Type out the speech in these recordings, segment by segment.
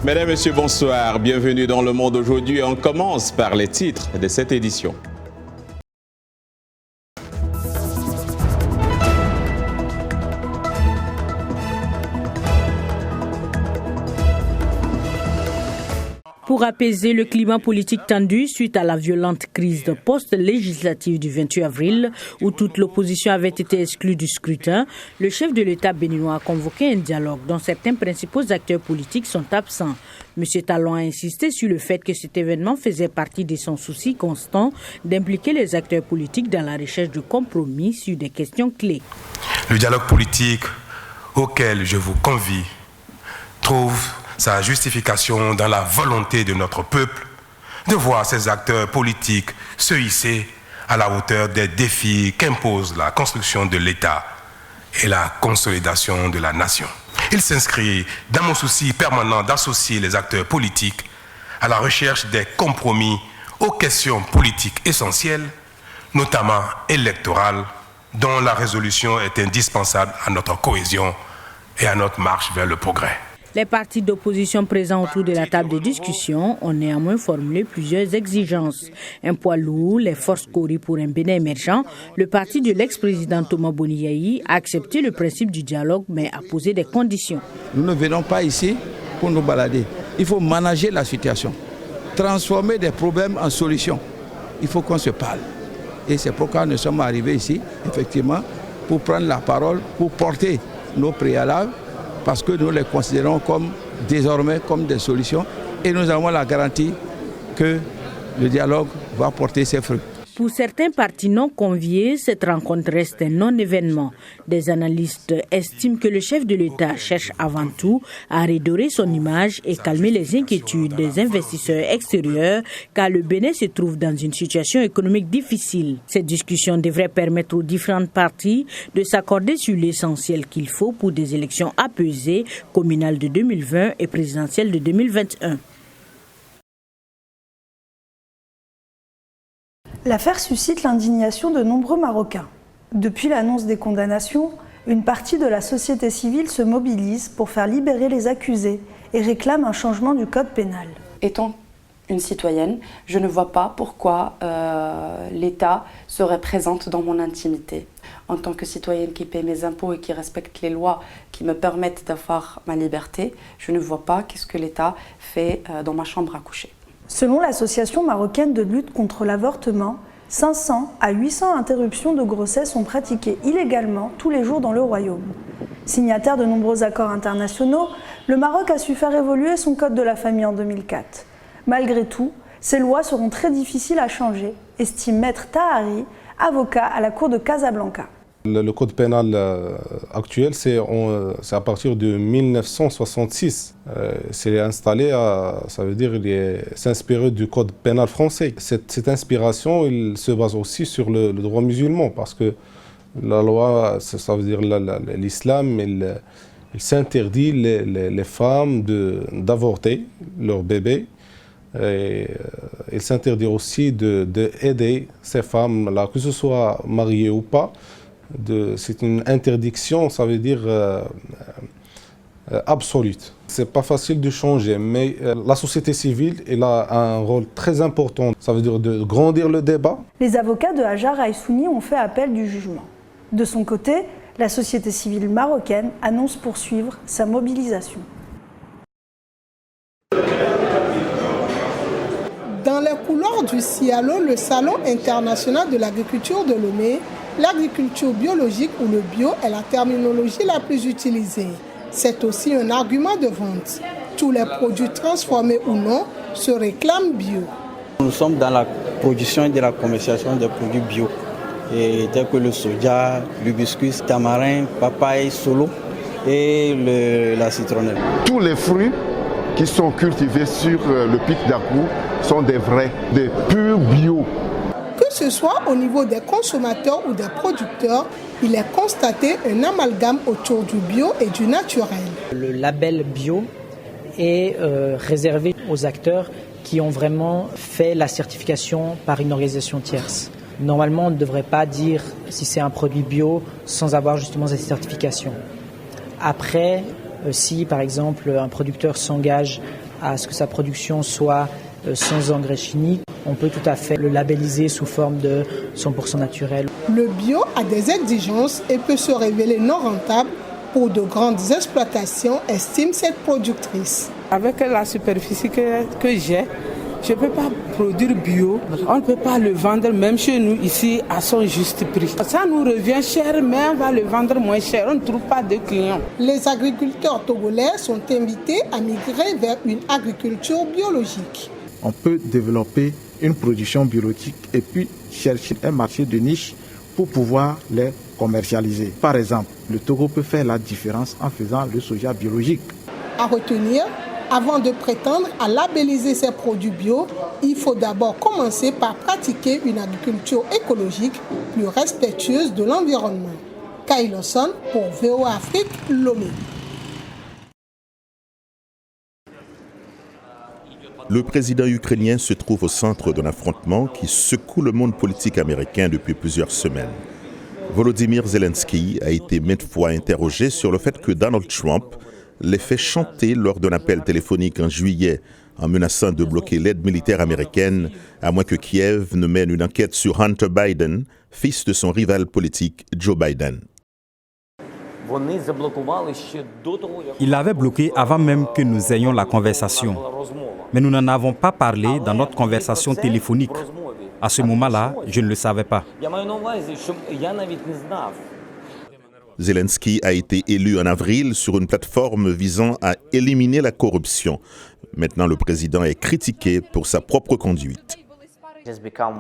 Mesdames, Messieurs, bonsoir. Bienvenue dans Le Monde aujourd'hui. On commence par les titres de cette édition. Pour apaiser le climat politique tendu suite à la violente crise de post-législative du 28 avril, où toute l'opposition avait été exclue du scrutin, le chef de l'État béninois a convoqué un dialogue dont certains principaux acteurs politiques sont absents. M. Talon a insisté sur le fait que cet événement faisait partie de son souci constant d'impliquer les acteurs politiques dans la recherche de compromis sur des questions clés. Le dialogue politique auquel je vous convie trouve sa justification dans la volonté de notre peuple de voir ces acteurs politiques se hisser à la hauteur des défis qu'impose la construction de l'État et la consolidation de la nation. Il s'inscrit dans mon souci permanent d'associer les acteurs politiques à la recherche des compromis aux questions politiques essentielles, notamment électorales, dont la résolution est indispensable à notre cohésion et à notre marche vers le progrès. Les partis d'opposition présents autour de la table de discussion ont néanmoins formulé plusieurs exigences. Un poids lourd, les forces Kori pour un Bénin émergent, le parti de l'ex-président Thomas Boniyayi a accepté le principe du dialogue mais a posé des conditions. Nous ne venons pas ici pour nous balader. Il faut manager la situation, transformer des problèmes en solutions. Il faut qu'on se parle. Et c'est pourquoi nous sommes arrivés ici, effectivement, pour prendre la parole, pour porter nos préalables, parce que nous les considérons désormais comme des solutions et nous avons la garantie que le dialogue va porter ses fruits. Pour certains partis non conviés, cette rencontre reste un non-événement. Des analystes estiment que le chef de l'État cherche avant tout à redorer son image et calmer les inquiétudes des investisseurs extérieurs car le Bénin se trouve dans une situation économique difficile. Cette discussion devrait permettre aux différentes parties de s'accorder sur l'essentiel qu'il faut pour des élections apaisées, communales de 2020 et présidentielles de 2021. L'affaire suscite l'indignation de nombreux Marocains. Depuis l'annonce des condamnations, une partie de la société civile se mobilise pour faire libérer les accusés et réclame un changement du code pénal. Étant une citoyenne, je ne vois pas pourquoi l'État serait présente dans mon intimité. En tant que citoyenne qui paie mes impôts et qui respecte les lois qui me permettent d'avoir ma liberté, je ne vois pas qu'est-ce que l'État fait dans ma chambre à coucher. Selon l'Association marocaine de lutte contre l'avortement, 500 à 800 interruptions de grossesse sont pratiquées illégalement tous les jours dans le royaume. Signataire de nombreux accords internationaux, le Maroc a su faire évoluer son code de la famille en 2004. Malgré tout, ces lois seront très difficiles à changer, estime Maître Tahari, avocat à la Cour de Casablanca. Le code pénal actuel, c'est à partir de 1966. C'est installé, ça veut dire s'inspirer du code pénal français. Cette inspiration, il se base aussi sur le droit musulman, parce que la loi, ça veut dire l'islam, il s'interdit les femmes d'avorter leur bébé. Et il s'interdit aussi d'aider ces femmes-là, que ce soit mariées ou pas. C'est une interdiction, ça veut dire absolue. C'est pas facile de changer, mais la société civile elle a un rôle très important. Ça veut dire de grandir le débat. Les avocats de Hajar Aïssouni ont fait appel du jugement. De son côté, la société civile marocaine annonce poursuivre sa mobilisation. Dans les couloirs du CIALO, le Salon international de l'agriculture de Lomé, l'agriculture biologique ou le bio est la terminologie la plus utilisée. C'est aussi un argument de vente. Tous les produits transformés ou non se réclament bio. Nous sommes dans la production et de la commercialisation des produits bio, tels que le soja, l'hibiscus, tamarin, papaye, solo et la citronnelle. Tous les fruits qui sont cultivés sur le pic d'Akou sont des purs bio. Que ce soit au niveau des consommateurs ou des producteurs, il est constaté un amalgame autour du bio et du naturel. Le label bio est réservé aux acteurs qui ont vraiment fait la certification par une organisation tierce. Normalement, on ne devrait pas dire si c'est un produit bio sans avoir justement cette certification. Après, si par exemple un producteur s'engage à ce que sa production soit sans engrais chimiques. On peut tout à fait le labelliser sous forme de 100% naturel. Le bio a des exigences et peut se révéler non rentable pour de grandes exploitations, estime cette productrice. Avec la superficie que j'ai, je ne peux pas produire bio. On ne peut pas le vendre même chez nous ici à son juste prix. Ça nous revient cher, mais on va le vendre moins cher. On ne trouve pas de clients. Les agriculteurs togolais sont invités à migrer vers une agriculture biologique. On peut développer une production biologique et puis chercher un marché de niche pour pouvoir les commercialiser. Par exemple, le Togo peut faire la différence en faisant le soja biologique. À retenir, avant de prétendre à labelliser ces produits bio, il faut d'abord commencer par pratiquer une agriculture écologique plus respectueuse de l'environnement. Kyle Son pour VOA Afrique, Lomé. Le président ukrainien se trouve au centre d'un affrontement qui secoue le monde politique américain depuis plusieurs semaines. Volodymyr Zelensky a été maintes fois interrogé sur le fait que Donald Trump l'ait fait chanter lors d'un appel téléphonique en juillet en menaçant de bloquer l'aide militaire américaine à moins que Kiev ne mène une enquête sur Hunter Biden, fils de son rival politique Joe Biden. Il l'avait bloqué avant même que nous ayons la conversation. Mais nous n'en avons pas parlé dans notre conversation téléphonique. À ce moment-là, je ne le savais pas. Zelensky a été élu en avril sur une plateforme visant à éliminer la corruption. Maintenant, le président est critiqué pour sa propre conduite.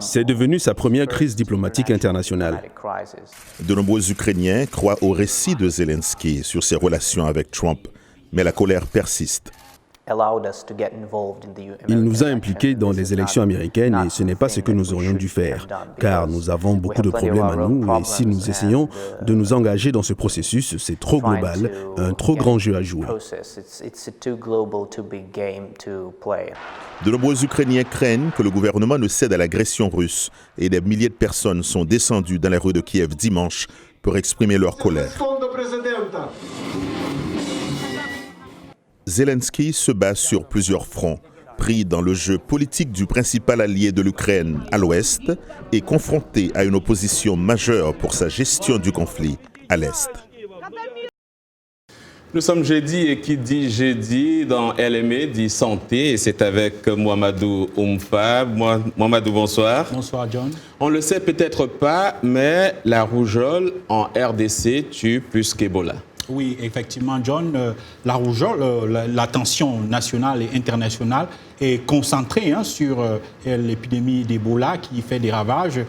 C'est devenu sa première crise diplomatique internationale. De nombreux Ukrainiens croient au récit de Zelensky sur ses relations avec Trump, mais la colère persiste. Il nous a impliqués dans les élections américaines et ce n'est pas ce que nous aurions dû faire, car nous avons beaucoup de problèmes à nous et si nous essayons de nous engager dans ce processus, c'est trop global, un trop grand jeu à jouer. De nombreux Ukrainiens craignent que le gouvernement ne cède à l'agression russe et des milliers de personnes sont descendues dans les rues de Kiev dimanche pour exprimer leur colère. Zelensky se bat sur plusieurs fronts, pris dans le jeu politique du principal allié de l'Ukraine à l'ouest et confronté à une opposition majeure pour sa gestion du conflit à l'est. Nous sommes jeudi et qui dit jeudi dans LME dit santé et c'est avec Mouamadou Oumfa. Mouamadou, bonsoir. Bonsoir John. On ne le sait peut-être pas, mais la rougeole en RDC tue plus qu'Ebola. Oui, effectivement, John, la rougeole, l'attention nationale et internationale est concentrée sur l'épidémie d'Ebola qui fait des ravages,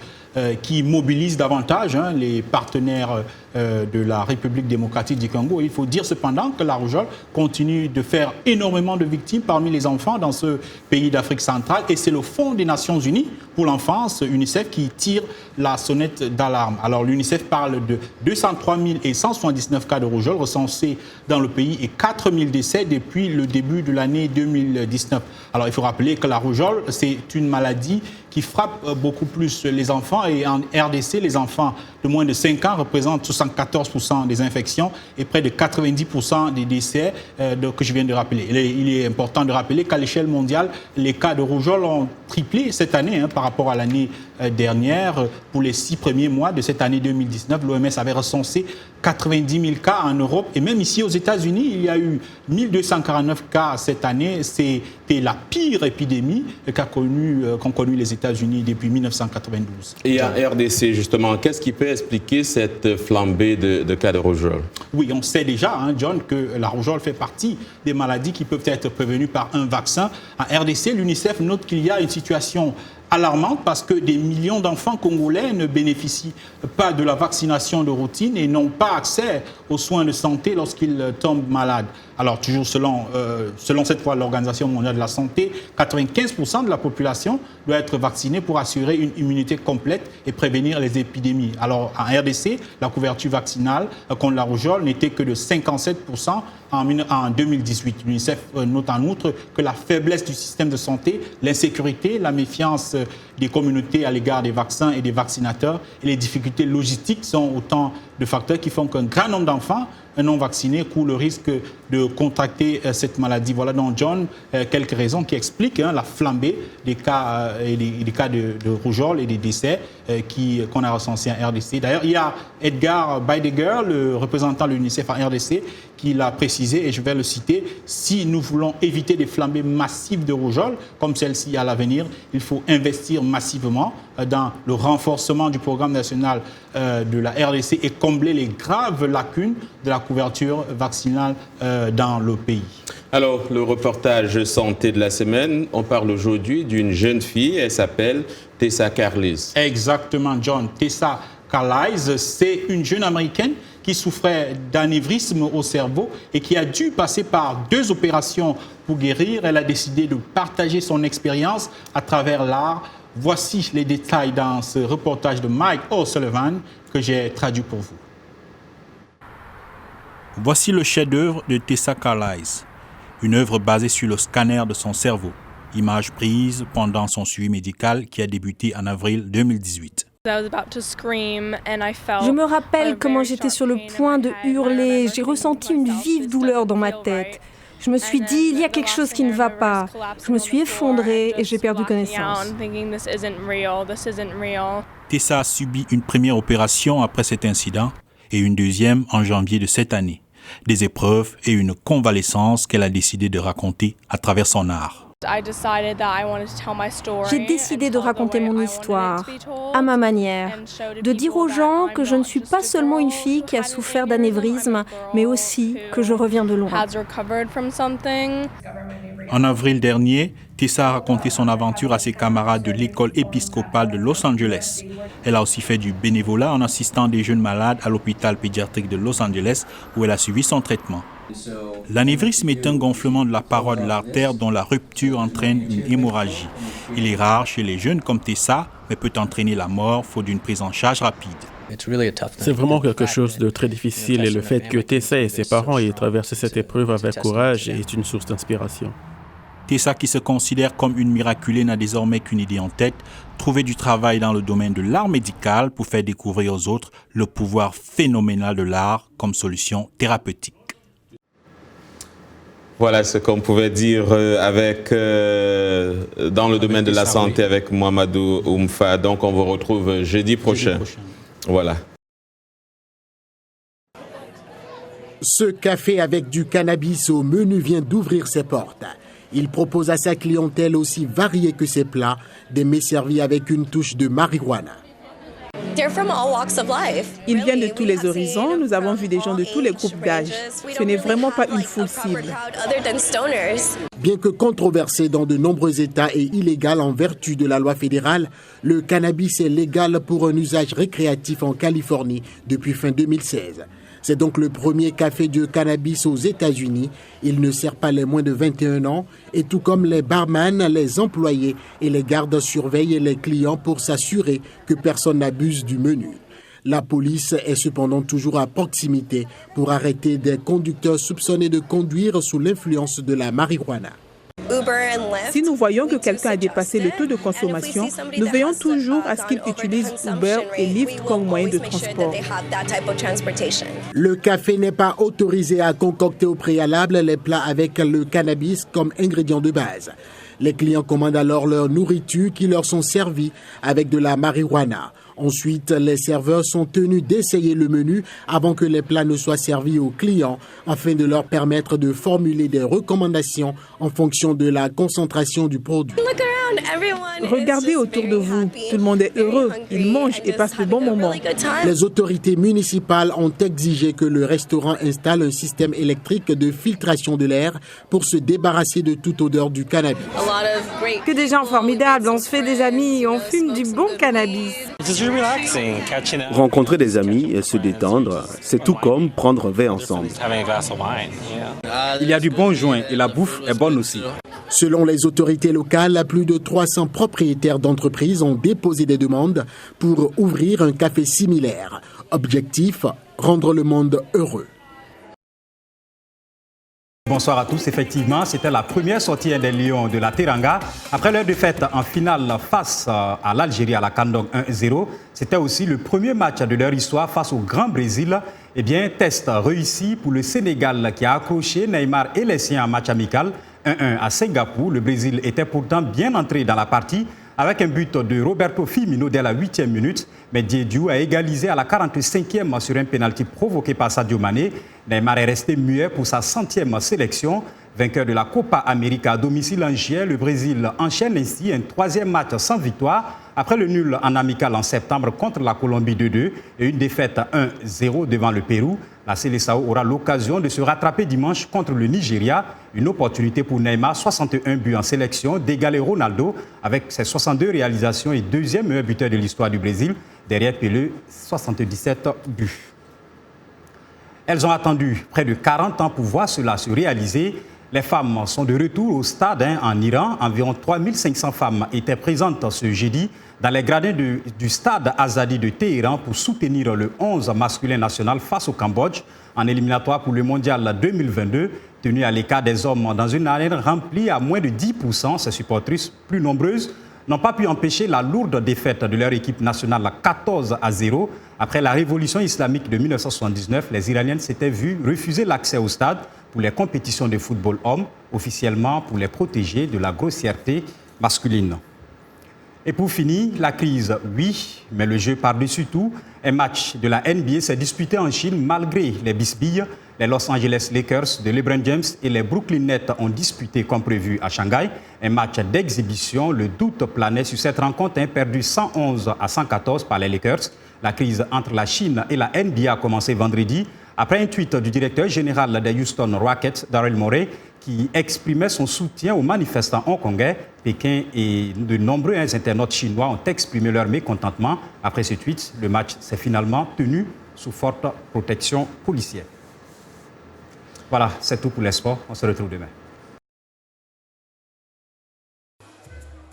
qui mobilise davantage les partenaires de la République démocratique du Congo. Il faut dire cependant que la rougeole continue de faire énormément de victimes parmi les enfants dans ce pays d'Afrique centrale et c'est le Fonds des Nations Unies pour l'enfance, UNICEF, qui tire la sonnette d'alarme. Alors l'UNICEF parle de 203 179 cas de rougeole recensés dans le pays et 4 000 décès depuis le début de l'année 2019. Alors il faut rappeler que la rougeole, c'est une maladie qui frappe beaucoup plus les enfants et en RDC, les enfants de moins de 5 ans représentent 74% des infections et près de 90% des décès que je viens de rappeler. Il est important de rappeler qu'à l'échelle mondiale, les cas de rougeole ont triplé cette année par rapport à l'année dernière. Pour les 6 premiers mois de cette année 2019, l'OMS avait recensé 90 000 cas en Europe et même ici aux États-Unis, il y a eu 1249 cas cette année. C'était la pire épidémie qu'ont connue les États-Unis depuis 1992. Et en RDC, justement, qu'est-ce qui peut expliquer cette flambée de cas de rougeole? Oui, on sait déjà, John, que la rougeole fait partie des maladies qui peuvent être prévenues par un vaccin. En RDC, l'UNICEF note qu'il y a une situation alarmante parce que des millions d'enfants congolais ne bénéficient pas de la vaccination de routine et n'ont pas accès aux soins de santé lorsqu'ils tombent malades. Alors, toujours selon cette fois l'Organisation mondiale de la santé, 95% de la population doit être vaccinée pour assurer une immunité complète et prévenir les épidémies. Alors, en RDC, la couverture vaccinale contre la rougeole n'était que de 57% en 2018. L'UNICEF note en outre que la faiblesse du système de santé, l'insécurité, la méfiance des communautés à l'égard des vaccins et des vaccinateurs. Et les difficultés logistiques sont autant de facteurs qui font qu'un grand nombre d'enfants non vaccinés courent le risque de contracter cette maladie. Voilà donc, John, quelques raisons qui expliquent la flambée des cas, des cas de rougeole et des décès qu'on a recensés en RDC. D'ailleurs, il y a Edgar Beidegger, le représentant de l'UNICEF en RDC, qui l'a précisé, et je vais le citer: si nous voulons éviter des flambées massives de rougeole, comme celle-ci à l'avenir, il faut investir massivement dans le renforcement du programme national de la RDC et combler les graves lacunes de la couverture vaccinale dans le pays. Alors, le reportage santé de la semaine, on parle aujourd'hui d'une jeune fille, elle s'appelle Tessa Carlisle. Exactement, John. Tessa Carlisle, c'est une jeune Américaine qui souffrait d'anévrisme au cerveau et qui a dû passer par 2 opérations pour guérir. Elle a décidé de partager son expérience à travers l'art. Voici les détails dans ce reportage de Mike O'Sullivan que j'ai traduit pour vous. Voici le chef-d'œuvre de Tessa Carlisle, une œuvre basée sur le scanner de son cerveau, image prise pendant son suivi médical qui a débuté en avril 2018. Je me rappelle comment j'étais sur le point de hurler. J'ai ressenti une vive douleur dans ma tête. Je me suis dit, il y a quelque chose qui ne va pas. Je me suis effondrée et j'ai perdu connaissance. Tessa a subi une première opération après cet incident et une deuxième en janvier de cette année. Des épreuves et une convalescence qu'elle a décidé de raconter à travers son art. J'ai décidé de raconter mon histoire à ma manière, de dire aux gens que je ne suis pas seulement une fille qui a souffert d'anévrisme, mais aussi que je reviens de loin. En avril dernier, Tessa a raconté son aventure à ses camarades de l'école épiscopale de Los Angeles. Elle a aussi fait du bénévolat en assistant des jeunes malades à l'hôpital pédiatrique de Los Angeles où elle a suivi son traitement. L'anévrisme est un gonflement de la paroi de l'artère dont la rupture entraîne une hémorragie. Il est rare chez les jeunes comme Tessa, mais peut entraîner la mort faute d'une prise en charge rapide. C'est vraiment quelque chose de très difficile et le fait que Tessa et ses parents aient traversé cette épreuve avec courage est une source d'inspiration. Tessa, qui se considère comme une miraculée, n'a désormais qu'une idée en tête, trouver du travail dans le domaine de l'art médical pour faire découvrir aux autres le pouvoir phénoménal de l'art comme solution thérapeutique. Voilà ce qu'on pouvait dire dans le domaine de la santé avec Mouamadou Oumfa. Donc on vous retrouve jeudi prochain. Voilà. Ce café avec du cannabis au menu vient d'ouvrir ses portes. Il propose à sa clientèle aussi variée que ses plats, des mets servis avec une touche de marijuana. Ils viennent de tous les horizons. Nous avons vu des gens de tous les groupes d'âge. Ce n'est vraiment pas une foule cible. Bien que controversé dans de nombreux États et illégal en vertu de la loi fédérale, le cannabis est légal pour un usage récréatif en Californie depuis fin 2016. C'est donc le premier café de cannabis aux États-Unis. Il ne sert pas les moins de 21 ans et tout comme les barman, les employés et les gardes surveillent les clients pour s'assurer que personne n'abuse du menu. La police est cependant toujours à proximité pour arrêter des conducteurs soupçonnés de conduire sous l'influence de la marijuana. Si nous voyons que quelqu'un a dépassé le taux de consommation, nous veillons toujours à ce qu'il utilise Uber et Lyft comme moyen de transport. Le café n'est pas autorisé à concocter au préalable les plats avec le cannabis comme ingrédient de base. Les clients commandent alors leur nourriture qui leur sont servies avec de la marijuana. Ensuite, les serveurs sont tenus d'essayer le menu avant que les plats ne soient servis aux clients afin de leur permettre de formuler des recommandations en fonction de la concentration du produit. Regardez autour de vous, tout le monde est heureux, ils mangent et passent de bons moments. Les autorités municipales ont exigé que le restaurant installe un système électrique de filtration de l'air pour se débarrasser de toute odeur du cannabis. Que des gens formidables, on se fait des amis, on fume du bon cannabis. Rencontrer des amis et se détendre, c'est tout comme prendre un verre ensemble. Il y a du bon joint et la bouffe est bonne aussi. Selon les autorités locales, plus de 300 propriétaires d'entreprises ont déposé des demandes pour ouvrir un café similaire. Objectif, rendre le monde heureux. Bonsoir à tous. Effectivement, c'était la première sortie des Lions de la Teranga. Après leur défaite en finale face à l'Algérie à la Kandong 1-0, c'était aussi le premier match de leur histoire face au Grand Brésil. Eh bien, test réussi pour le Sénégal qui a accroché Neymar et les siens en match amical 1-1 à Singapour. Le Brésil était pourtant bien entré dans la partie avec un but de Roberto Firmino dès la 8e minute. Mais Diédhiou a égalisé à la 45e sur un pénalty provoqué par Sadio Mané. Neymar est resté muet pour sa 100e sélection. Vainqueur de la Copa América à domicile en juillet, le Brésil enchaîne ainsi un 3e match sans victoire après le nul en amical en septembre contre la Colombie 2-2 et une défaite 1-0 devant le Pérou. La Seleção aura l'occasion de se rattraper dimanche contre le Nigeria. Une opportunité pour Neymar, 61 buts en sélection, d'égaler Ronaldo avec ses 62 réalisations et deuxième meilleur buteur de l'histoire du Brésil, derrière Pelé, 77 buts. Elles ont attendu près de 40 ans pour voir cela se réaliser. Les femmes sont de retour au stade en Iran. Environ 3500 femmes étaient présentes ce jeudi dans les gradins du stade Azadi de Téhéran pour soutenir le 11 masculin national face au Cambodge en éliminatoire pour le mondial 2022, tenu à l'écart des hommes dans une arène remplie à moins de 10%. Ces supportrices plus nombreuses n'ont pas pu empêcher la lourde défaite de leur équipe nationale 14-0. Après la révolution islamique de 1979, les Iraniennes s'étaient vues refuser l'accès au stade pour les compétitions de football homme, officiellement pour les protéger de la grossièreté masculine. Et pour finir, la crise, oui, mais le jeu par-dessus tout. Un match de la NBA s'est disputé en Chine malgré les bisbilles. Les Los Angeles Lakers de LeBron James et les Brooklyn Nets ont disputé comme prévu à Shanghai. Un match d'exhibition. Le doute planait sur cette rencontre, perdu 111-114 par les Lakers. La crise entre la Chine et la NBA a commencé vendredi après un tweet du directeur général des Houston Rockets, Daryl Morey, qui exprimait son soutien aux manifestants hongkongais. Pékin et de nombreux internautes chinois ont exprimé leur mécontentement. Après ce tweet, le match s'est finalement tenu sous forte protection policière. Voilà, c'est tout pour les sports. On se retrouve demain.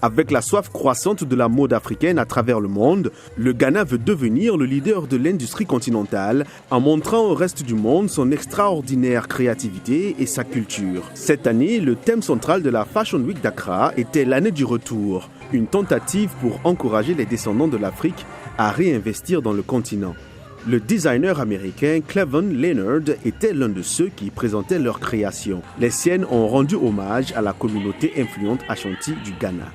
Avec la soif croissante de la mode africaine à travers le monde, le Ghana veut devenir le leader de l'industrie continentale en montrant au reste du monde son extraordinaire créativité et sa culture. Cette année, le thème central de la Fashion Week d'Accra était l'année du retour, une tentative pour encourager les descendants de l'Afrique à réinvestir dans le continent. Le designer américain Cleven Leonard était l'un de ceux qui présentaient leur création. Les siennes ont rendu hommage à la communauté influente Ashanti du Ghana.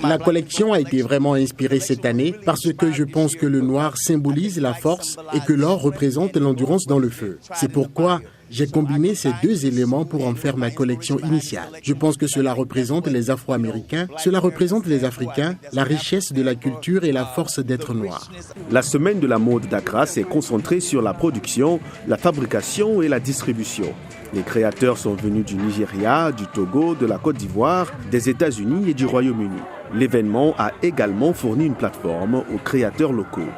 La collection a été vraiment inspirée cette année parce que je pense que le noir symbolise la force et que l'or représente l'endurance dans le feu. C'est pourquoi j'ai combiné ces deux éléments pour en faire ma collection initiale. Je pense que cela représente les Afro-Américains, cela représente les Africains, la richesse de la culture et la force d'être noir. La semaine de la mode d'Accra s'est concentrée sur la production, la fabrication et la distribution. Les créateurs sont venus du Nigeria, du Togo, de la Côte d'Ivoire, des États-Unis et du Royaume-Uni. L'événement a également fourni une plateforme aux créateurs locaux.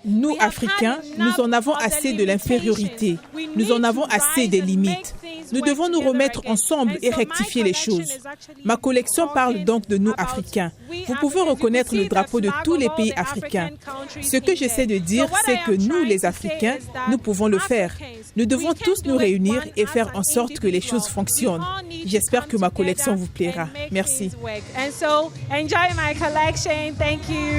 Nous, Africains, nous en avons assez de l'infériorité. Nous en avons assez des limites. Nous devons nous remettre ensemble et rectifier les choses. Ma collection parle donc de nous, Africains. Vous pouvez reconnaître le drapeau de tous les pays africains. Ce que j'essaie de dire, c'est que nous, les Africains, nous pouvons le faire. Nous devons tous nous réunir et faire en sorte que les choses fonctionnent. J'espère que ma collection vous plaira. Merci.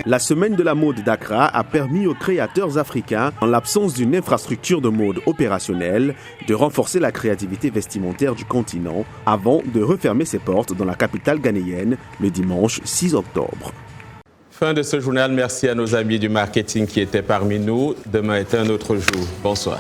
La semaine de la mode d'Accra a permis aux créateurs africains, en l'absence d'une infrastructure de mode opérationnelle, de renforcer la créativité vestimentaire du continent avant de refermer ses portes dans la capitale ghanéenne le dimanche 6 octobre. Fin de ce journal. Merci à nos amis du marketing qui étaient parmi nous. Demain est un autre jour. Bonsoir.